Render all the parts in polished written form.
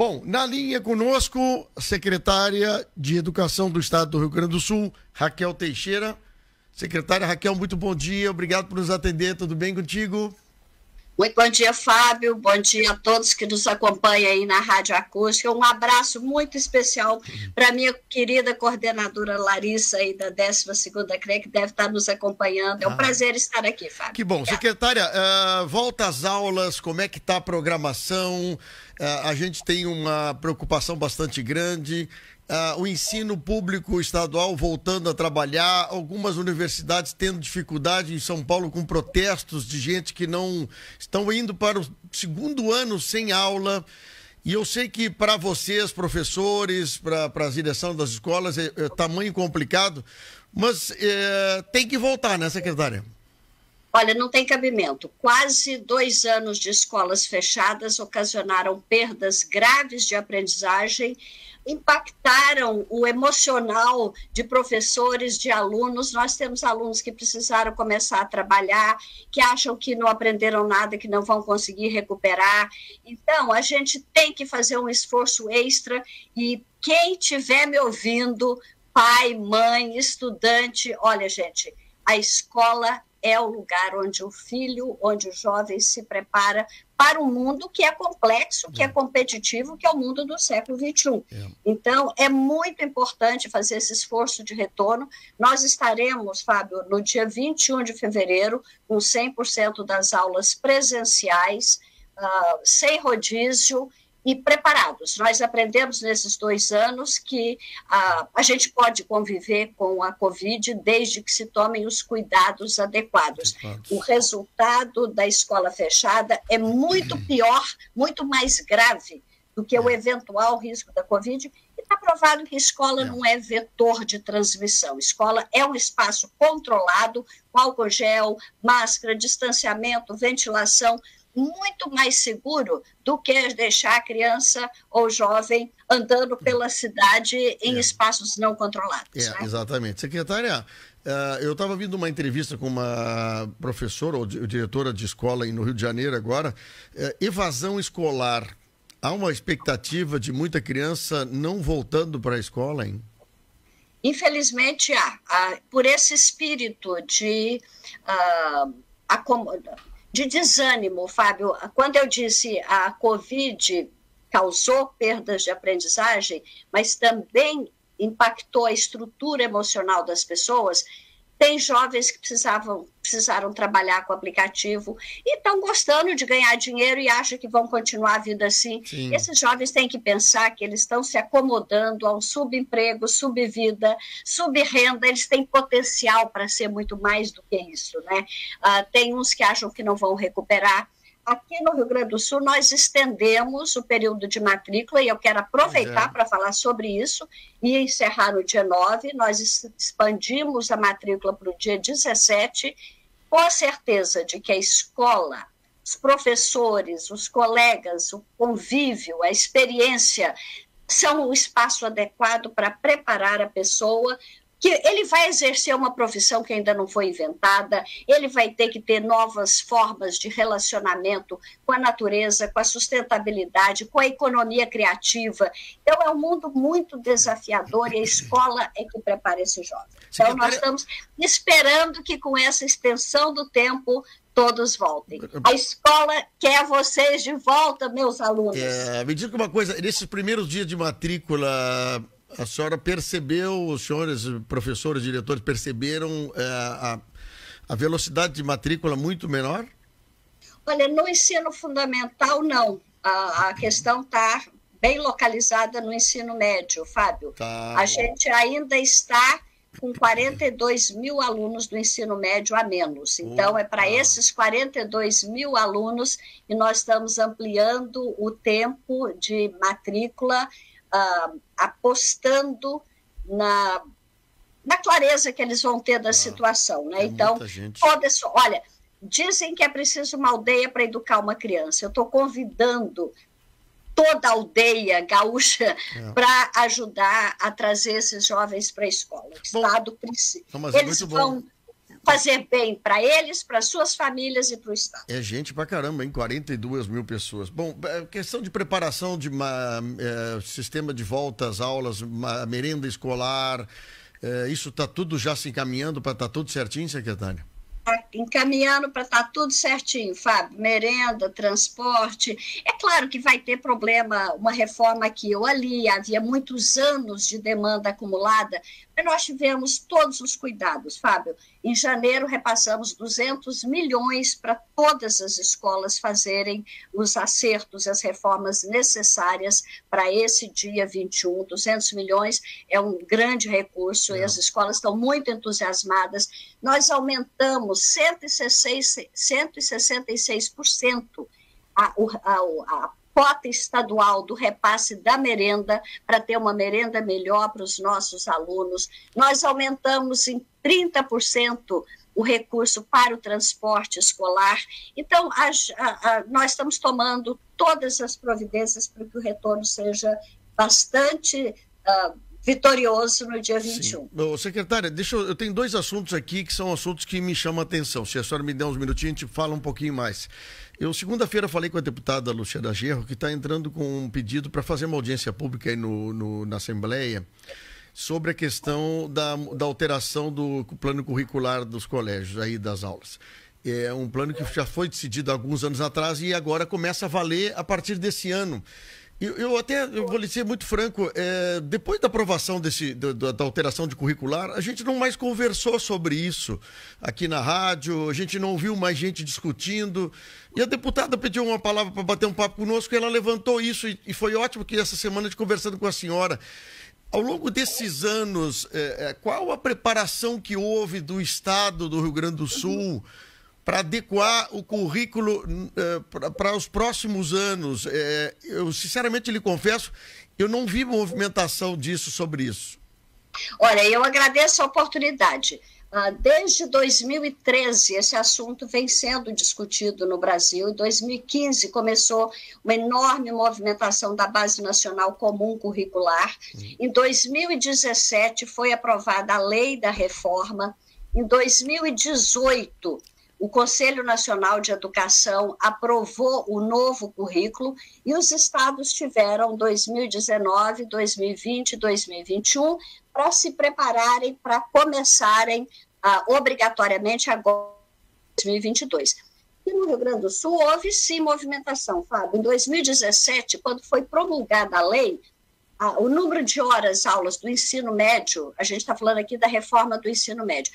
Bom, na linha conosco, a secretária de Educação do Estado do Rio Grande do Sul, Raquel Teixeira. Secretária Raquel, muito bom dia, obrigado por nos atender, tudo bem contigo? Muito bom dia, Fábio, bom dia a todos que nos acompanham aí na Rádio Acústica. Um abraço muito especial para a minha querida coordenadora Larissa, aí da 12ª CRE, que deve estar nos acompanhando. É um prazer estar aqui, Fábio. Que bom. Secretária, volta às aulas, como é que está a programação? A gente tem uma preocupação bastante grande. O ensino público estadual voltando a trabalhar, algumas universidades tendo dificuldade em São Paulo com protestos de gente que não estão indo para o segundo ano sem aula. E eu sei que para vocês, professores, para a direção das escolas, é tamanho complicado, mas tem que voltar, né, secretária? Olha, não tem cabimento. Quase 2 anos de escolas fechadas ocasionaram perdas graves de aprendizagem, impactaram o emocional de professores, de alunos. Nós temos alunos que precisaram começar a trabalhar, que acham que não aprenderam nada, que não vão conseguir recuperar. Então, a gente tem que fazer um esforço extra e quem estiver me ouvindo, pai, mãe, estudante, olha, gente, a escola é o lugar onde o filho, onde o jovem se prepara para um mundo que é complexo, que é competitivo, que é o mundo do século XXI. Então, é muito importante fazer esse esforço de retorno. Nós estaremos, Fábio, no dia 21 de fevereiro, com 100% das aulas presenciais, sem rodízio, e preparados. Nós aprendemos nesses 2 anos que a gente pode conviver com a Covid desde que se tomem os cuidados adequados. O resultado da escola fechada é muito pior, muito mais grave do que o eventual risco da Covid. E está provado que escola não é vetor de transmissão. Escola é um espaço controlado, com álcool gel, máscara, distanciamento, ventilação, muito mais seguro do que deixar a criança ou jovem andando pela cidade em espaços não controlados. Né? Exatamente. Secretária, eu estava vendo uma entrevista com uma professora ou diretora de escola no Rio de Janeiro agora, evasão escolar. Há uma expectativa de muita criança não voltando para a escola, hein? Infelizmente por esse espírito de de desânimo, Fábio. Quando eu disse a Covid causou perdas de aprendizagem, mas também impactou a estrutura emocional das pessoas, tem jovens que precisaram trabalhar com o aplicativo e estão gostando de ganhar dinheiro e acham que vão continuar a vida assim. Sim. Esses jovens têm que pensar que eles estão se acomodando a um subemprego, subvida, subrenda, eles têm potencial para ser muito mais do que isso, né? Tem uns que acham que não vão recuperar. Aqui no Rio Grande do Sul, nós estendemos o período de matrícula, e eu quero aproveitar para falar sobre isso, e encerrar no dia 9, nós expandimos a matrícula para o dia 17, com a certeza de que a escola, os professores, os colegas, o convívio, a experiência, são o espaço adequado para preparar a pessoa, que ele vai exercer uma profissão que ainda não foi inventada, ele vai ter que ter novas formas de relacionamento com a natureza, com a sustentabilidade, com a economia criativa. Então, é um mundo muito desafiador e a escola é que prepara esse jovem. Então, nós estamos esperando que com essa extensão do tempo todos voltem. A escola quer vocês de volta, meus alunos. Me diga uma coisa, nesses primeiros dias de matrícula, a senhora percebeu, os senhores, professores, diretores, perceberam a velocidade de matrícula muito menor? Olha, no ensino fundamental, não. A questão está bem localizada no ensino médio, Fábio. A gente ainda está com 42 mil alunos do ensino médio a menos. Então, é para esses 42 mil alunos que nós estamos ampliando o tempo de matrícula, apostando na clareza que eles vão ter da situação, né? Então, olha, dizem que é preciso uma aldeia para educar uma criança. Eu estou convidando toda a aldeia gaúcha para ajudar a trazer esses jovens para a escola. O Estado precisa. Eles vão fazer bem para eles, para suas famílias e para o Estado. É gente pra caramba, hein? 42 mil pessoas. Bom, questão de preparação de sistema de volta às aulas, merenda escolar, isso está tudo já se encaminhando para estar tudo certinho, secretária? Encaminhando para estar tudo certinho, Fábio, merenda, transporte. É claro que vai ter problema, uma reforma aqui ou ali, havia muitos anos de demanda acumulada, mas nós tivemos todos os cuidados, Fábio. Em janeiro, repassamos 200 milhões para todas as escolas fazerem os acertos, as reformas necessárias para esse dia 21. 200 milhões é um grande recurso e as escolas estão muito entusiasmadas. Nós aumentamos 166% a cota estadual do repasse da merenda para ter uma merenda melhor para os nossos alunos. Nós aumentamos em 30% o recurso para o transporte escolar. Então, nós estamos tomando todas as providências para que o retorno seja bastante vitorioso no dia 21. Ô, secretária, eu tenho 2 assuntos aqui que são assuntos que me chamam a atenção. Se a senhora me der uns minutinhos, a gente fala um pouquinho mais. Eu, segunda-feira, falei com a deputada Luciana Genro, que está entrando com um pedido para fazer uma audiência pública aí na Assembleia sobre a questão da alteração do plano curricular dos colégios, aí das aulas. É um plano que já foi decidido há alguns anos atrás e agora começa a valer a partir desse ano. Eu vou lhe ser muito franco, depois da aprovação da alteração de curricular, a gente não mais conversou sobre isso aqui na rádio, a gente não ouviu mais gente discutindo, e a deputada pediu uma palavra para bater um papo conosco, e ela levantou isso, e foi ótimo que essa semana, conversando com a senhora, ao longo desses anos, qual a preparação que houve do Estado do Rio Grande do Sul para adequar o currículo para os próximos anos? Eu, sinceramente, lhe confesso, eu não vi movimentação sobre isso. Olha, eu agradeço a oportunidade. Desde 2013, esse assunto vem sendo discutido no Brasil. Em 2015, começou uma enorme movimentação da Base Nacional Comum Curricular. Em 2017, foi aprovada a Lei da Reforma. Em 2018, o Conselho Nacional de Educação aprovou o novo currículo e os estados tiveram 2019, 2020 e 2021 para se prepararem, para começarem obrigatoriamente agora em 2022. E no Rio Grande do Sul houve sim movimentação, Fábio. Em 2017, quando foi promulgada a lei, o número de aulas do ensino médio, a gente está falando aqui da reforma do ensino médio,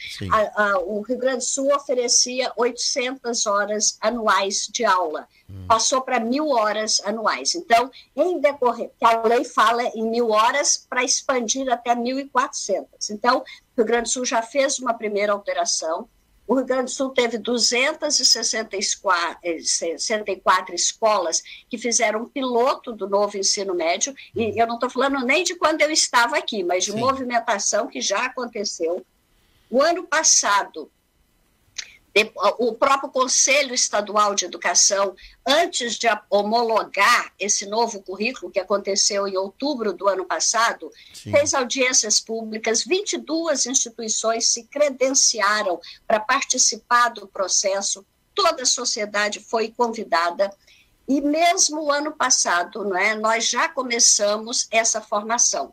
o Rio Grande do Sul oferecia 800 horas anuais de aula, passou para 1.000 horas anuais. Então, em decorrer, que a lei fala em 1.000 horas para expandir até 1.400. Então, o Rio Grande do Sul já fez uma primeira alteração. O Rio Grande do Sul teve 264 escolas que fizeram um piloto do novo ensino médio, e eu não estou falando nem de quando eu estava aqui, mas de movimentação que já aconteceu. O ano passado, o próprio Conselho Estadual de Educação, antes de homologar esse novo currículo, que aconteceu em outubro do ano passado, fez audiências públicas, 22 instituições se credenciaram para participar do processo, toda a sociedade foi convidada, e mesmo o ano passado, nós já começamos essa formação.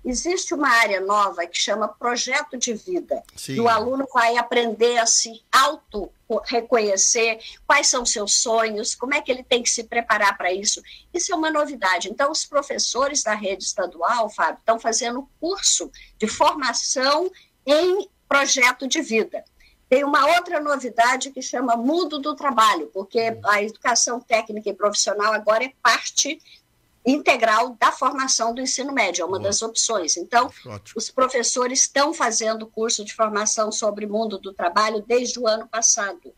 Existe uma área nova que chama projeto de vida. E o aluno vai aprender a se auto-reconhecer quais são seus sonhos, como é que ele tem que se preparar para isso. Isso é uma novidade. Então, os professores da rede estadual, Fábio, estão fazendo curso de formação em projeto de vida. Tem uma outra novidade que chama Mundo do Trabalho, porque a educação técnica e profissional agora é parte integral da formação do ensino médio, é uma das opções. Então, os professores estão fazendo curso de formação sobre o mundo do trabalho desde o ano passado.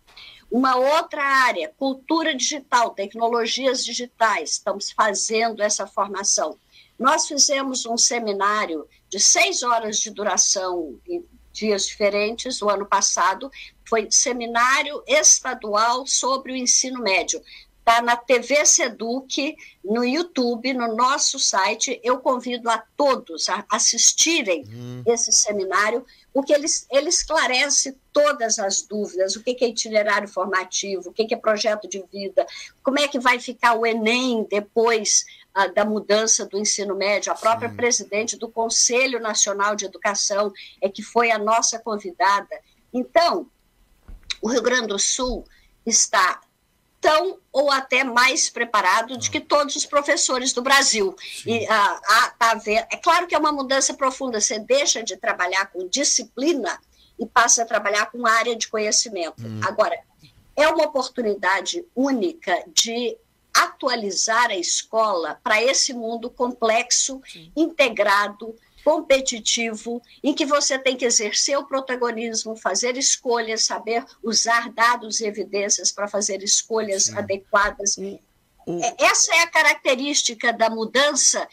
Uma outra área, cultura digital, tecnologias digitais, estamos fazendo essa formação. Nós fizemos um seminário de 6 horas de duração em dias diferentes, o ano passado, foi seminário estadual sobre o ensino médio. está na TV Seduc, no YouTube, no nosso site. Eu convido a todos a assistirem esse seminário, porque ele esclarece todas as dúvidas, o que é itinerário formativo, o que é projeto de vida, como é que vai ficar o Enem depois da mudança do ensino médio. A própria presidente do Conselho Nacional de Educação que foi a nossa convidada. Então, o Rio Grande do Sul está tão ou até mais preparado do que todos os professores do Brasil. E, é claro que é uma mudança profunda, você deixa de trabalhar com disciplina e passa a trabalhar com área de conhecimento. Agora, é uma oportunidade única de atualizar a escola para esse mundo complexo, integrado, competitivo, em que você tem que exercer o protagonismo, fazer escolhas, saber usar dados e evidências para fazer escolhas adequadas. Essa é a característica da mudança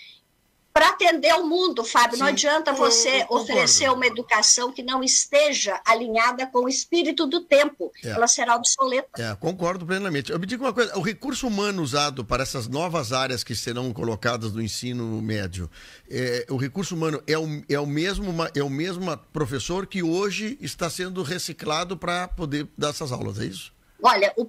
para atender o mundo, Fábio. Não adianta você oferecer uma educação que não esteja alinhada com o espírito do tempo. Ela será obsoleta. Concordo plenamente. Eu me digo uma coisa, o recurso humano usado para essas novas áreas que serão colocadas no ensino médio, o recurso humano é o mesmo professor que hoje está sendo reciclado para poder dar essas aulas, é isso? Olha, o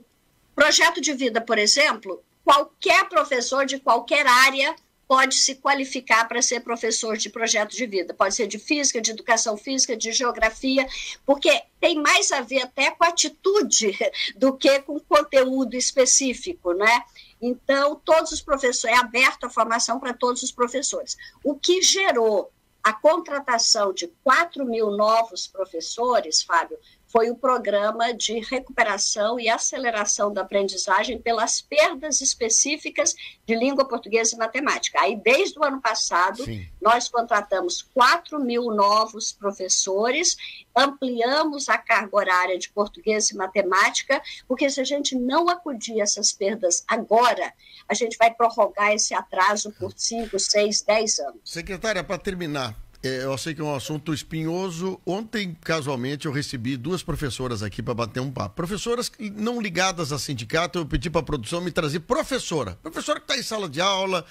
projeto de vida, por exemplo, qualquer professor de qualquer área pode se qualificar para ser professor de projeto de vida. Pode ser de física, de educação física, de geografia, porque tem mais a ver até com atitude do que com conteúdo específico, né? Então, todos os professores, é aberto a formação para todos os professores. O que gerou a contratação de 4.000 novos professores, Fábio, foi o programa de recuperação e aceleração da aprendizagem pelas perdas específicas de língua portuguesa e matemática. Aí, desde o ano passado, nós contratamos 4.000 novos professores, ampliamos a carga horária de português e matemática, porque se a gente não acudir essas perdas agora, a gente vai prorrogar esse atraso por 5, 6, 10 anos. Secretária, para terminar, eu sei que é um assunto espinhoso. Ontem, casualmente, eu recebi 2 professoras aqui para bater um papo. Professoras não ligadas a sindicato, eu pedi para a produção me trazer professora. Professora que está em sala de aula.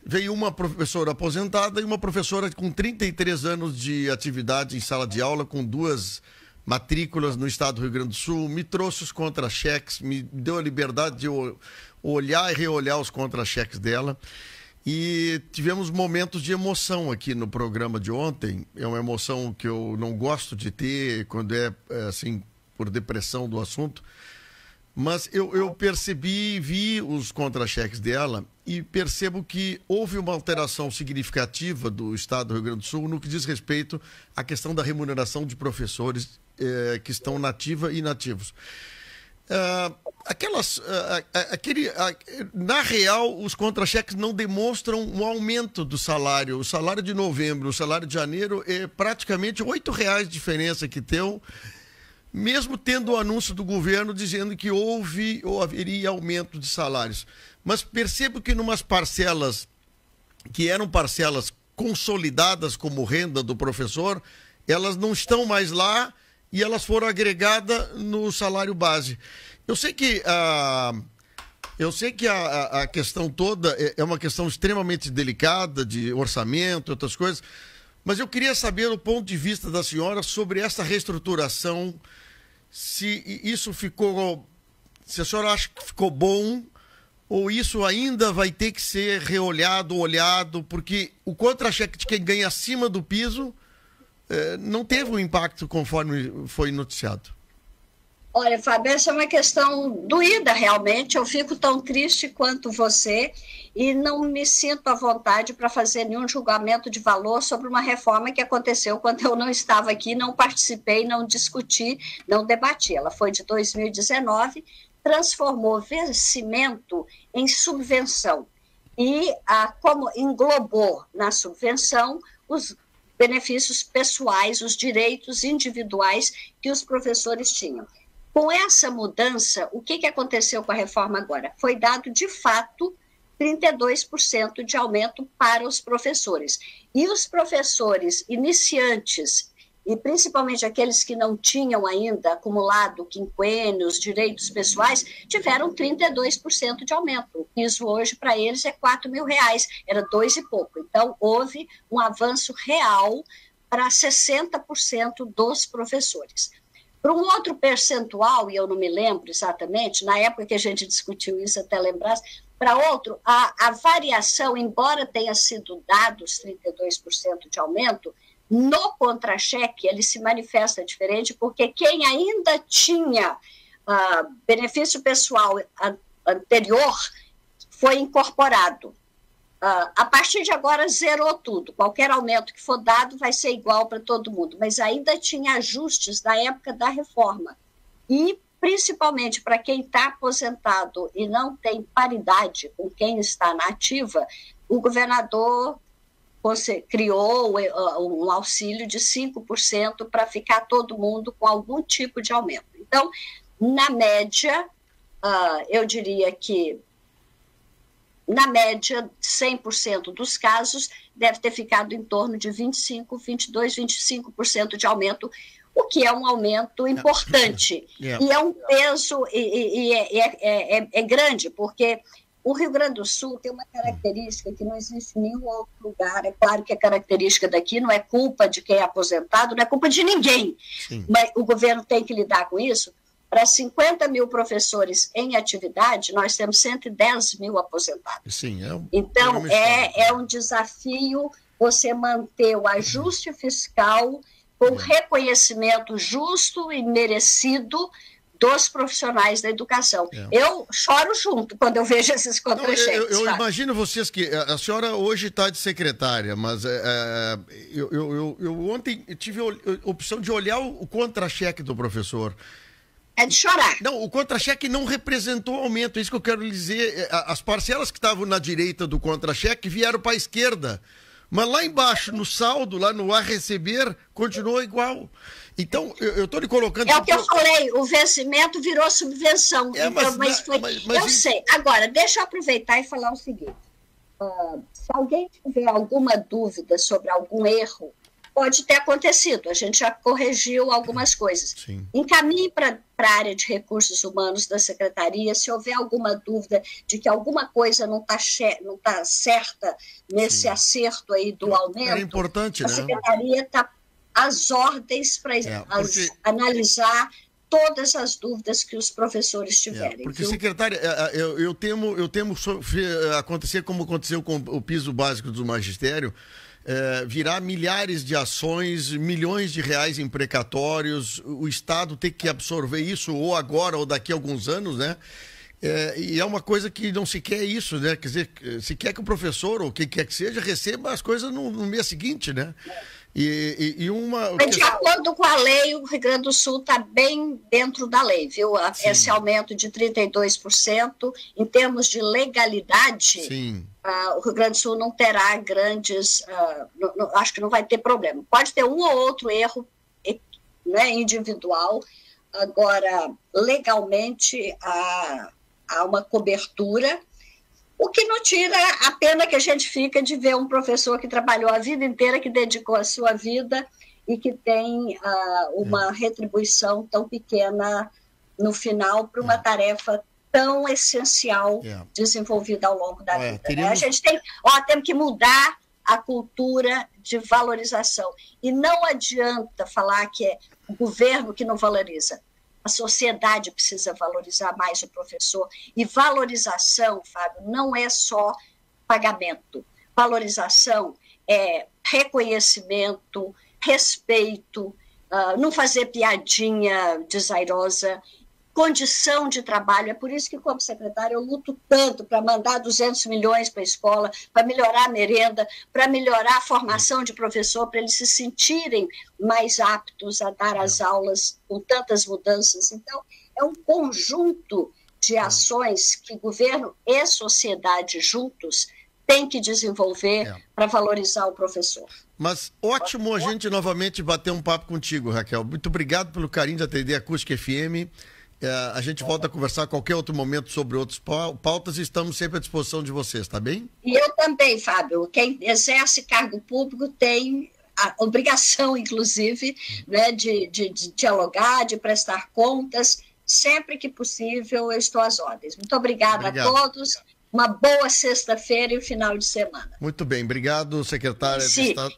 Veio uma professora aposentada e uma professora com 33 anos de atividade em sala de aula, com 2 matrículas no estado do Rio Grande do Sul. Me trouxe os contra-cheques, me deu a liberdade de olhar e reolhar os contra-cheques dela. E tivemos momentos de emoção aqui no programa de ontem. É uma emoção que eu não gosto de ter quando assim, por depressão do assunto. Mas eu percebi, vi os contra-cheques dela e percebo que houve uma alteração significativa do estado do Rio Grande do Sul no que diz respeito à questão da remuneração de professores que estão na ativa e inativos. Na real, os contra-cheques não demonstram um aumento do salário. O salário de novembro, o salário de janeiro é praticamente R$8 de diferença que deu, mesmo tendo o anúncio do governo dizendo que houve ou haveria aumento de salários. Mas percebo que numas parcelas que eram parcelas consolidadas como renda do professor, elas não estão mais lá e elas foram agregadas no salário base. Eu sei que a questão toda é uma questão extremamente delicada de orçamento e outras coisas, mas eu queria saber o ponto de vista da senhora sobre essa reestruturação, se a senhora acha que ficou bom ou isso ainda vai ter que ser reolhado, olhado, porque o contra-cheque de quem ganha acima do piso não teve um impacto conforme foi noticiado. Olha, Fábio, essa é uma questão doída, realmente. Eu fico tão triste quanto você e não me sinto à vontade para fazer nenhum julgamento de valor sobre uma reforma que aconteceu quando eu não estava aqui, não participei, não discuti, não debati. Ela foi de 2019, transformou vencimento em subvenção e como englobou na subvenção os benefícios pessoais, os direitos individuais que os professores tinham. Com essa mudança, o que aconteceu com a reforma agora? Foi dado, de fato, 32% de aumento para os professores. E os professores iniciantes e principalmente aqueles que não tinham ainda acumulado quinquênios, direitos pessoais, tiveram 32% de aumento. O piso hoje para eles é R$4.000, era 2 e pouco. Então, houve um avanço real para 60% dos professores. Para um outro percentual, e eu não me lembro exatamente, na época que a gente discutiu isso, até lembrar, para outro, a variação, embora tenha sido dado os 32% de aumento, no contra-cheque ele se manifesta diferente, porque quem ainda tinha benefício pessoal anterior foi incorporado. A partir de agora zerou tudo, qualquer aumento que for dado vai ser igual para todo mundo, mas ainda tinha ajustes da época da reforma, e principalmente para quem está aposentado e não tem paridade com quem está na ativa, o governador criou um auxílio de 5% para ficar todo mundo com algum tipo de aumento. Então, na média, eu diria que na média, 100% dos casos deve ter ficado em torno de 25%, 22%, 25% de aumento, o que é um aumento importante. E é um peso, é grande, porque o Rio Grande do Sul tem uma característica que não existe em nenhum outro lugar. É claro que a característica daqui não é culpa de quem é aposentado, não é culpa de ninguém. Sim. Mas o governo tem que lidar com isso. Para 50 mil professores em atividade, nós temos 110 mil aposentados. Sim, então, é um desafio você manter o ajuste fiscal com reconhecimento justo e merecido dos profissionais da educação. Eu choro junto quando eu vejo esses contra-cheques. Eu imagino vocês que... A senhora hoje está de secretária, mas eu ontem tive a opção de olhar o contra-cheque do professor. É de chorar. Não, o contra-cheque não representou aumento, é isso que eu quero dizer. As parcelas que estavam na direita do contra-cheque vieram para a esquerda. Mas lá embaixo, no saldo, lá no a receber, continuou igual. Então, eu estou lhe colocando... É o que eu falei, o vencimento virou subvenção. Eu sei. Agora, deixa eu aproveitar e falar o seguinte. Se alguém tiver alguma dúvida sobre algum erro, pode ter acontecido, a gente já corrigiu algumas coisas. Sim. Encaminhe para a área de recursos humanos da Secretaria, se houver alguma dúvida de que alguma coisa não tá certa nesse acerto aí do aumento, é importante, a Secretaria está às ordens para analisar todas as dúvidas que os professores tiverem. Porque, secretária, eu temo acontecer como aconteceu com o piso básico do magistério, virar milhares de ações, milhões de reais em precatórios, o Estado ter que absorver isso ou agora ou daqui a alguns anos, né? E é uma coisa que não se quer isso, né? Quer dizer, se quer que o professor ou quem quer que seja receba as coisas no mês seguinte, né? De acordo com a lei, o Rio Grande do Sul está bem dentro da lei, viu? Sim. Esse aumento de 32%, em termos de legalidade, o Rio Grande do Sul não terá grandes... acho que não vai ter problema. Pode ter um ou outro erro, né, individual. Agora, legalmente, há uma cobertura, o que não tira a pena que a gente fica de ver um professor que trabalhou a vida inteira, que dedicou a sua vida e que tem uma retribuição tão pequena no final para uma tarefa tão essencial desenvolvida ao longo da vida. Né? A gente tem que mudar a cultura de valorização. E não adianta falar que é o governo que não valoriza. A sociedade precisa valorizar mais o professor. E valorização, Fábio, não é só pagamento. Valorização é reconhecimento, respeito, não fazer piadinha desairosa, condição de trabalho. É por isso que, como secretária, eu luto tanto para mandar 200 milhões para a escola, para melhorar a merenda, para melhorar a formação de professor, para eles se sentirem mais aptos a dar as aulas com tantas mudanças. Então, é um conjunto de ações que governo e sociedade juntos têm que desenvolver para valorizar o professor. Mas ótimo a gente novamente bater um papo contigo, Raquel. Muito obrigado pelo carinho de atender a Acústica FM. A gente volta a conversar a qualquer outro momento sobre outras pautas e estamos sempre à disposição de vocês, tá bem? E eu também, Fábio. Quem exerce cargo público tem a obrigação, inclusive, né, de dialogar, de prestar contas. Sempre que possível, eu estou às ordens. Muito obrigada a todos. Uma boa sexta-feira e o final de semana. Muito bem, obrigado, secretária de Estado.